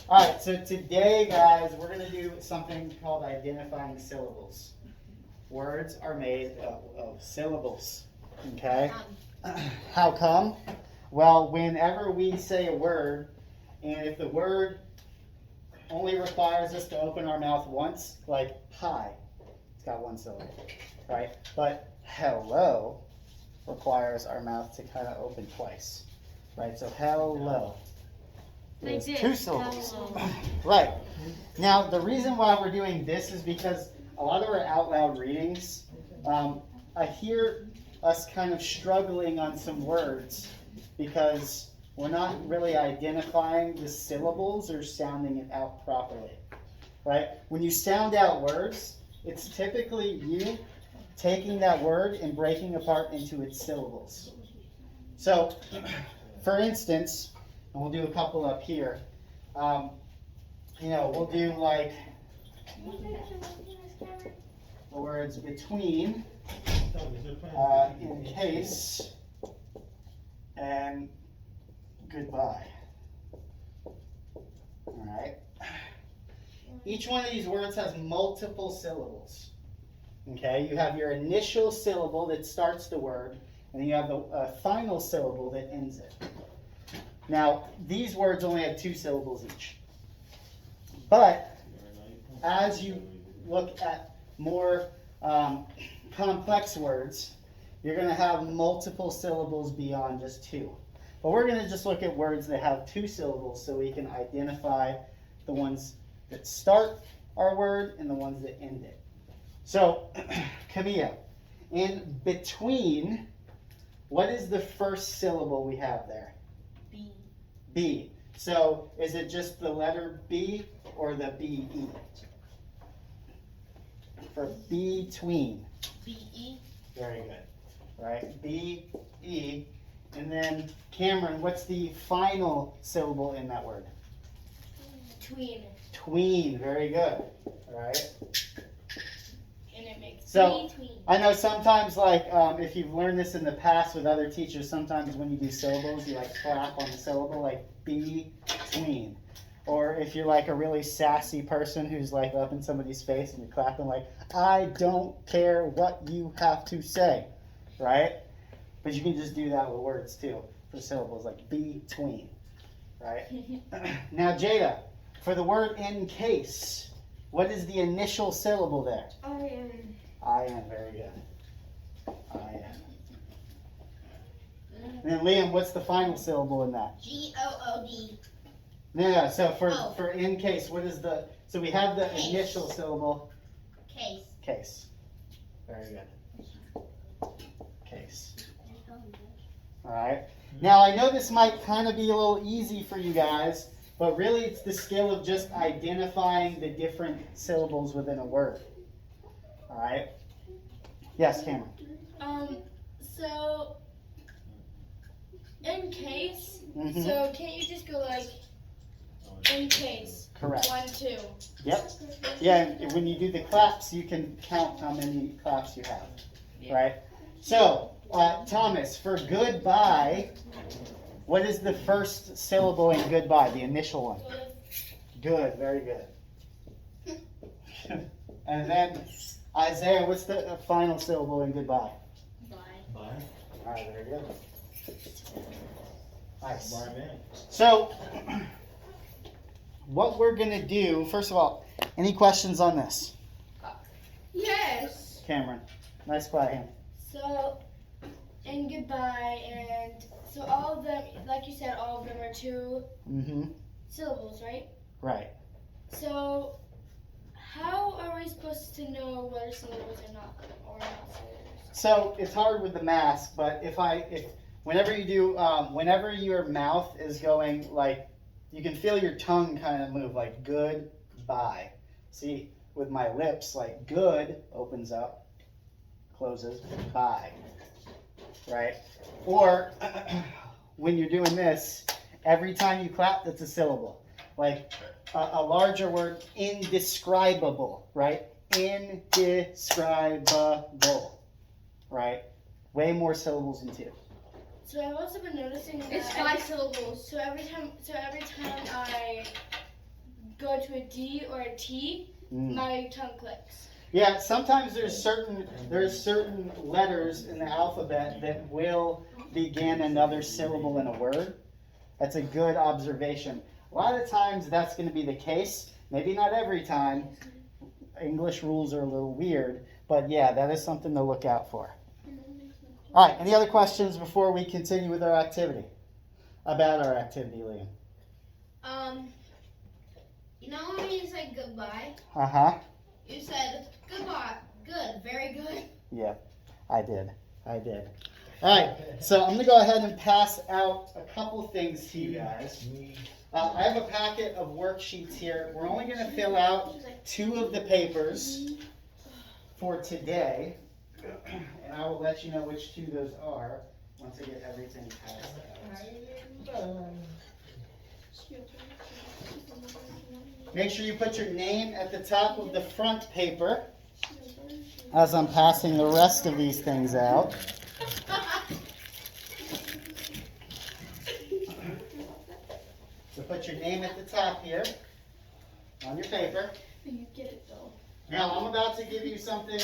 All right, so today, guys, we're going to do something called identifying syllables. Words are made of syllables, okay? How come? Well, whenever we say a word, and if the word only requires us to open our mouth once, like hi, it's got one syllable, right? But hello requires our mouth to kind of open twice, right? So hello is two syllables. Right. Now, the reason why we're doing this is because a lot of our out loud readings, I hear us kind of struggling on some words because we're not really identifying the syllables or sounding it out properly, right? When you sound out words, it's typically you taking that word and breaking apart into its syllables. So, for instance, and we'll do a couple up here, we'll do like the words between, in case, and goodbye. All right. Each one of these words has multiple syllables. Okay, you have your initial syllable that starts the word, and then you have the final syllable that ends it. Now, these words only have two syllables each. But as you look at more complex words, you're going to have multiple syllables beyond just two. But we're going to just look at words that have two syllables so we can identify the ones that start our word and the ones that end it. So, Camilla, in between, what is the first syllable we have there? B. B. So, is it just the letter B or the B-E? For between. B-E. Very good. Right? B-E. And then, Cameron, what's the final syllable in that word? Tween. Tween. Very good. All right. And it makes So, between. I know sometimes, like, if you've learned this in the past with other teachers, sometimes when you do syllables, you, like, clap on the syllable, like, between. Or if you're, like, a really sassy person who's, like, up in somebody's face and you're clapping, like, I don't care what you have to say, right? But you can just do that with words, too, for syllables, like between, right? Now, Jada, for the word in case, what is the initial syllable there? I-N. I-N, very good. I-N. And then Liam, what's the final syllable in that? G-O-O-D. No, so for in case, what is the, so we have the Case. initial syllable. Case. Case. Very good. Case. Alright. Now I know this might kind of be a little easy for you guys, but really it's the skill of just identifying the different syllables within a word. Alright? Yes, Cameron. So in case, Mm-hmm. so can't you just go like in case? Correct. 1, 2. Yep. Yeah, and when you do the claps, you can count how many claps you have. Right? So, Thomas, for goodbye, what is the first syllable in goodbye, the initial one? Good, very good. And then, Isaiah, what's the final syllable in goodbye? Bye. Bye. All right, very good. Nice. Bye, man. So, what we're going to do, first of all, any questions on this? Yes. Cameron, nice quiet hand. So in goodbye, and so all of them, like you said, all of them are two Mm-hmm. syllables, right? Right. So how are we supposed to know what are syllables or not syllables? So it's hard with the mask, but whenever you do, whenever your mouth is going like, you can feel your tongue kind of move like goodbye. See, with my lips, like good opens up, closes, bye. Right? Or when you're doing this, every time you clap, that's a syllable. Like a larger word, indescribable, right? Indescribable, right? Way more syllables than two. So I've also been noticing that It's 5 syllables. So every time I go to a D or a T, my tongue clicks. Yeah, sometimes there's certain letters in the alphabet that will begin another syllable in a word. That's a good observation. A lot of times that's going to be the case. Maybe not every time. English rules are a little weird, but yeah, that is something to look out for. All right, any other questions before we continue with our activity? About our activity, Liam? You know when you said goodbye? Uh-huh. You said goodbye. Good. Very good. Yeah, I did. All right, so I'm going to go ahead and pass out a couple things to you guys. I have a packet of worksheets here. We're only going to fill out 2 of the papers for today, and I will let you know which 2 those are once I get everything passed out. Make sure you put your name at the top of the front paper as I'm passing the rest of these things out. So put your name at the top here on your paper. You get it though. Now I'm about to give you something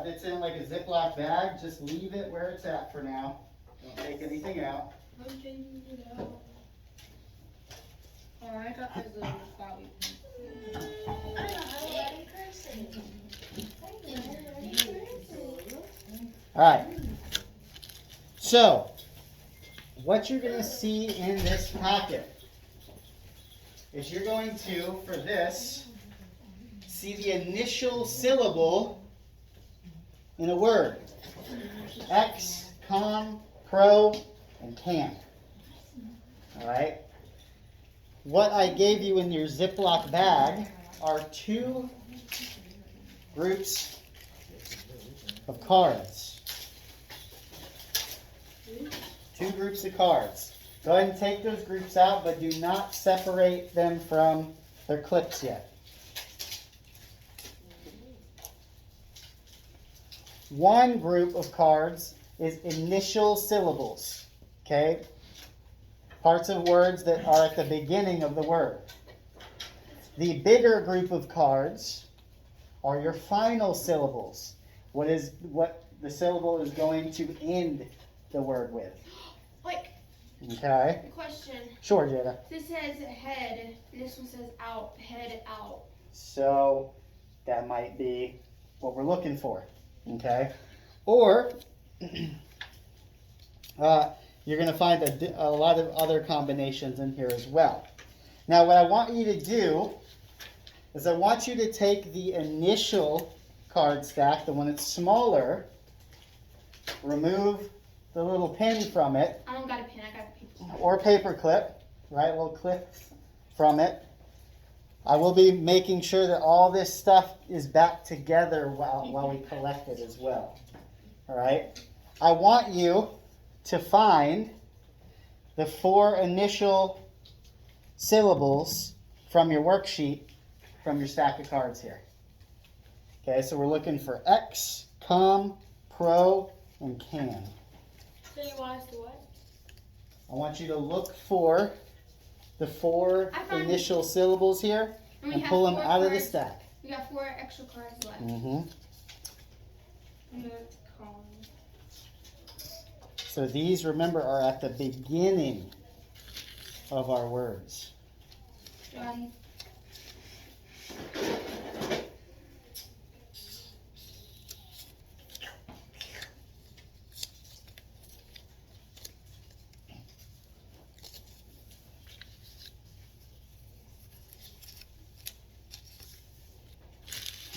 that's in like a Ziploc bag. Just leave it where it's at for now. Don't take anything out. I'm taking it out. Oh, I got this little bobby pin. I don't know how to write in cursive. All right. So, what you're going to see in this packet is you're going to, for this, see the initial syllable in a word. X, com, pro, and can. All right. What I gave you in your Ziploc bag are 2 groups of cards. 2 groups of cards. Go ahead and take those groups out, but do not separate them from their clips yet. One group of cards is initial syllables. Okay? Parts of words that are at the beginning of the word. The bigger group of cards are your final syllables. What the syllable is going to end the word with. Wait, Okay? question. Sure, Jada. This says head, and this one says out. Head out. So that might be what we're looking for. Okay? Or you're going to find a lot of other combinations in here as well. Now what I want you to do is I want you to take the initial card stack, the one that's smaller, remove the little pin from it, I don't got a pin, I got a paper. or paper clip, right, a little clip from it. I will be making sure that all this stuff is back together while we collect it as well. All right? I want you to find the 4 initial syllables from your worksheet, from your stack of cards here. Okay, so we're looking for X, com, pro, and can. So you want us to what? I want you to look for the 4 I found- initial syllables here And we and have pull them 4 out of the cards. stack. We got 4 extra cards left. Mm-hmm. And the column. So these, remember, are at the beginning of our words. Done.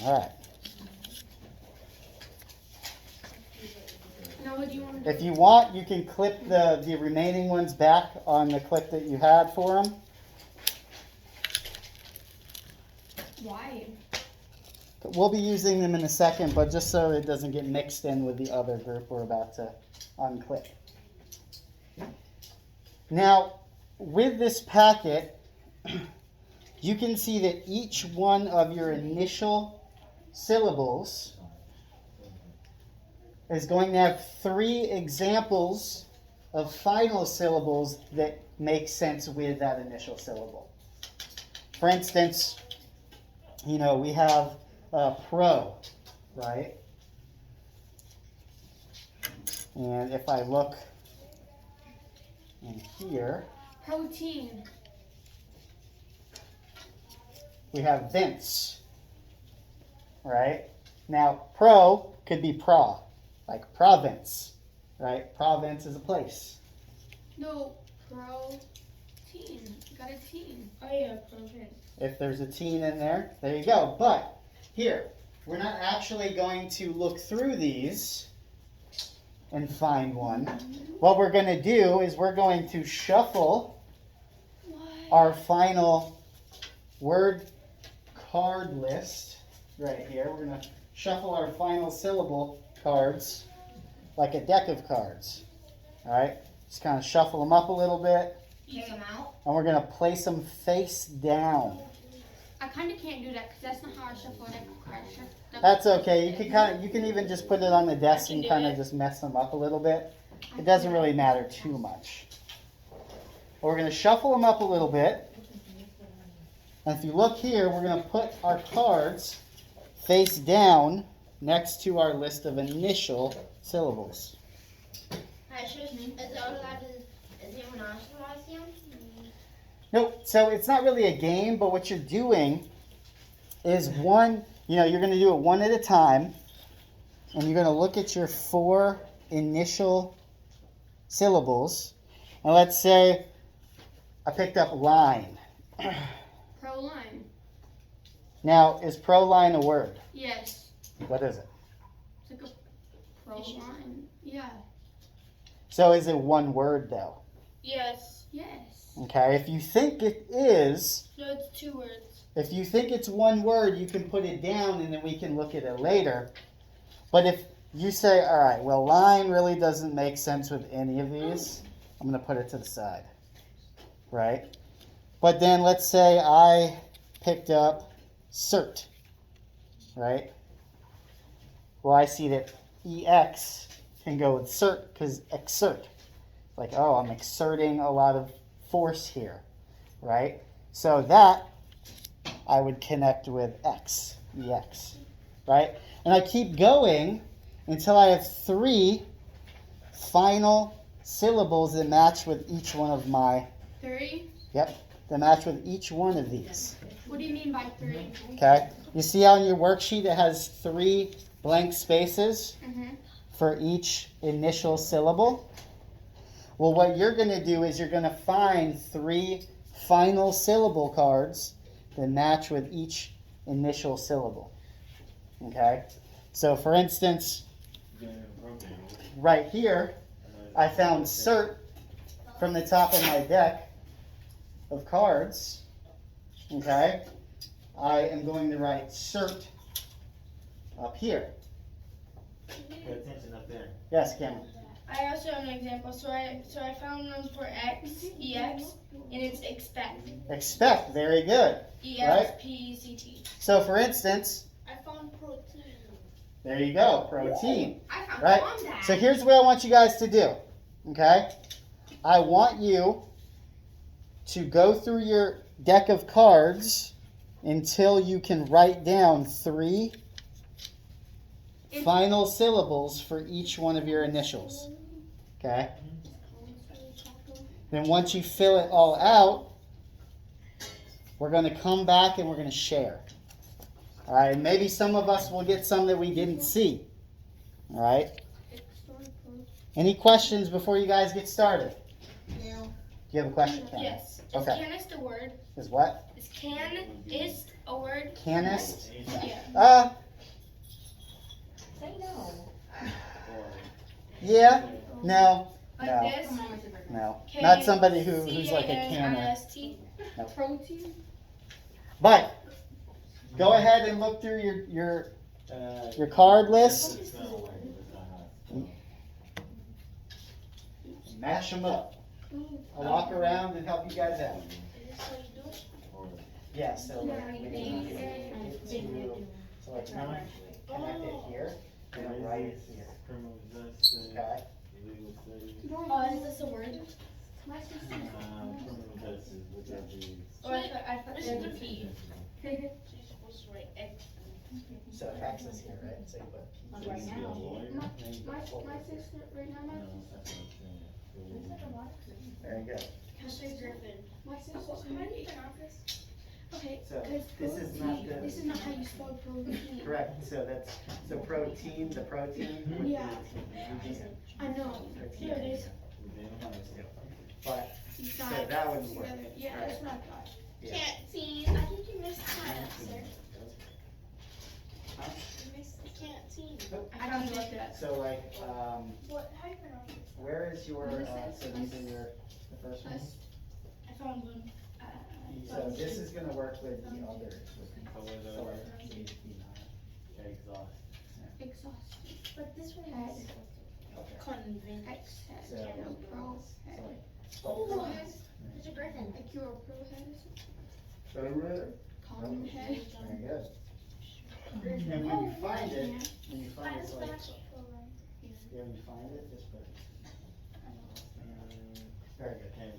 All right. Now what do you want to do? If you want, you can clip the remaining ones back on the clip that you had for them. Why? We'll be using them in a second, but just so it doesn't get mixed in with the other group we're about to unclip. Now, with this packet, you can see that each one of your initial syllables is going to have 3 examples of final syllables that make sense with that initial syllable. For instance, you know, we have pro, right? And if I look in here, Protein. we have Vince, right? Now, pro could be pra, like province, right? Province is a place. No, protein. Got a teen. Oh yeah, protein. If there's a teen in there, there you go. But here, we're not actually going to look through these and find one. What we're going to do is we're going to shuffle our final word card list right here. We're going to shuffle our final syllable cards like a deck of cards. All right? Just kind of shuffle them up a little bit. Take them out. And we're going to place them face down. I kind of can't do that because that's not how I shuffle a deck of cards. That's okay. You can even just put it on the desk and kind of just mess them up a little bit. It doesn't really matter too much. We're going to shuffle them up a little bit. And if you look here, we're going to put our cards face down next to our list of initial syllables. Excuse me. Is it allowed to? Is anyone else allowed to see them? Nope. So it's not really a game, but what you're doing is you're going to do it one at a time, and you're going to look at your 4 initial syllables. And let's say I picked up line. Pro-line. Now, is pro-line a word? Yes. What is it? It's like a pro-line. Yeah. So is it one word, though? Yes. Yes. Okay. If you think it is, No, it's 2 words. if you think it's one word, you can put it down, and then we can look at it later. But if you say, all right, well, line really doesn't make sense with any of these, I'm going to put it to the side, right? But then let's say I picked up cert, right? Well, I see that EX can go with cert because exert. Like, oh, I'm exerting a lot of force here, right? So that I would connect with X, EX, right? And I keep going until I have 3 final syllables that match with each one of my, 3? that match with each one of these. What do you mean by 3? Okay? You see on your worksheet it has 3 blank spaces Mm-hmm. for each initial syllable? Well, what you're going to do is you're going to find 3 final syllable cards that match with each initial syllable. Okay? So, for instance, right here, I found cert from the top of my deck of cards. Okay? I am going to write cert up here. Pay attention up there. Yes, Cameron? I also have an example. So I found one for EX, and it's expect. Expect. Very good. EXPECT. So, for instance, I found protein. there you go. Protein. I found Right? that. So here's what I want you guys to do. Okay? I want you to go through your deck of cards until you can write down 3 final syllables for each one of your initials. Okay? Then once you fill it all out, we're going to come back and we're going to share. All right? And maybe some of us will get some that we didn't see. All right? Any questions before you guys get started? No. Do you have a question, Ken? Yes. Is Okay. canist a word? Is what? Is canist a word? Canist? Yeah. Say no. Yeah. No. Like No. this? No. Not somebody who's like a canner. K-A-N-I-S-T? No. Protein? But go ahead and look through your card list. Mash them up. I'll walk around and help you guys out. Yeah, so like, so like connect it here and write it here. Okay. Oh, is this a word? Oh, I thought there was a P. So X is here, right? So you put Right now. My sister right now. very good. Mr. Griffin. My sister's How do you pronounce this? Okay. So Because this is not the This is not how you spell protein. correct. So that's so protein. The protein. Would be Yeah. I know. protein. Here it is. But You so got that wouldn't work. together. Yeah, that's what I thought. Yeah. Can't see. I think you missed my answer. Huh? You missed the can't see. I don't know what that. So like, What? How do you pronounce it? where is your? So these are your the first one. I found one. So this is gonna work with the others. With the four, Exhaust. Exhausted. But this one Head. is Okay. Convent. X head. So- Pro head. Oh, Mr. Griffin. Like your pro head. Very good. Common head. Very good. And when you find it, when you find it, like, yeah, when you find it, just put it. Very good.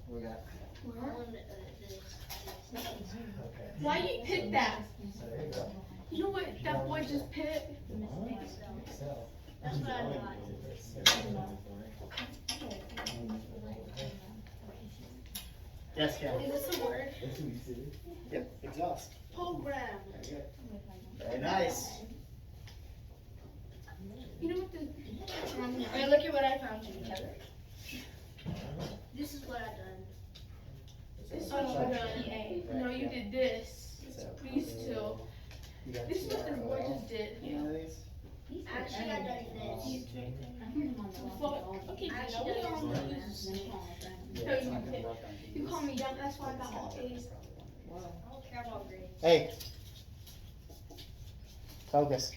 We got. Where? Okay. Why you pick that? So there you go. You know what that boy just picked? Excel. That's what I thought. Yes, Ken. Is this a word? Yep. Exhaust. Program. Very good. Very nice. You know what the? Wait, look at what I found you, Heather. This is what I done. This So- one was PA. No, you did this. So- These two. You got This is what this boy TROL. just did. You know these? Actually, I done this. Fuck. Okay, Actually, no, we that's don't what lose. Yeah, No, it's you not gonna did. work on You these. call me dumb, that's why I got all A's. I don't care about grades. Hey. Focus.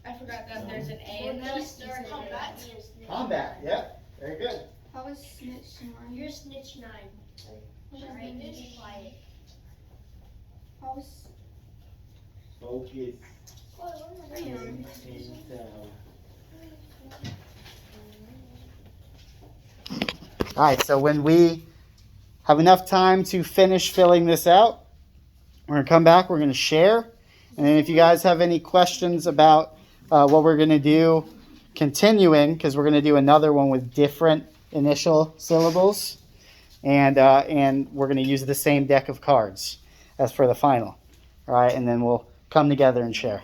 I forgot that there's an A in Well, this. they're combat. Combat. Yep. Very good. How was snitch nine? You're snitch 9. Alright, you be quiet. How was Focus. Rayon? All right, so when we have enough time to finish filling this out, we're going to come back, we're going to share. And then if you guys have any questions about what we're going to do continuing, because we're going to do another one with different initial syllables, and we're going to use the same deck of cards as for the final. All right, and then we'll come together and share.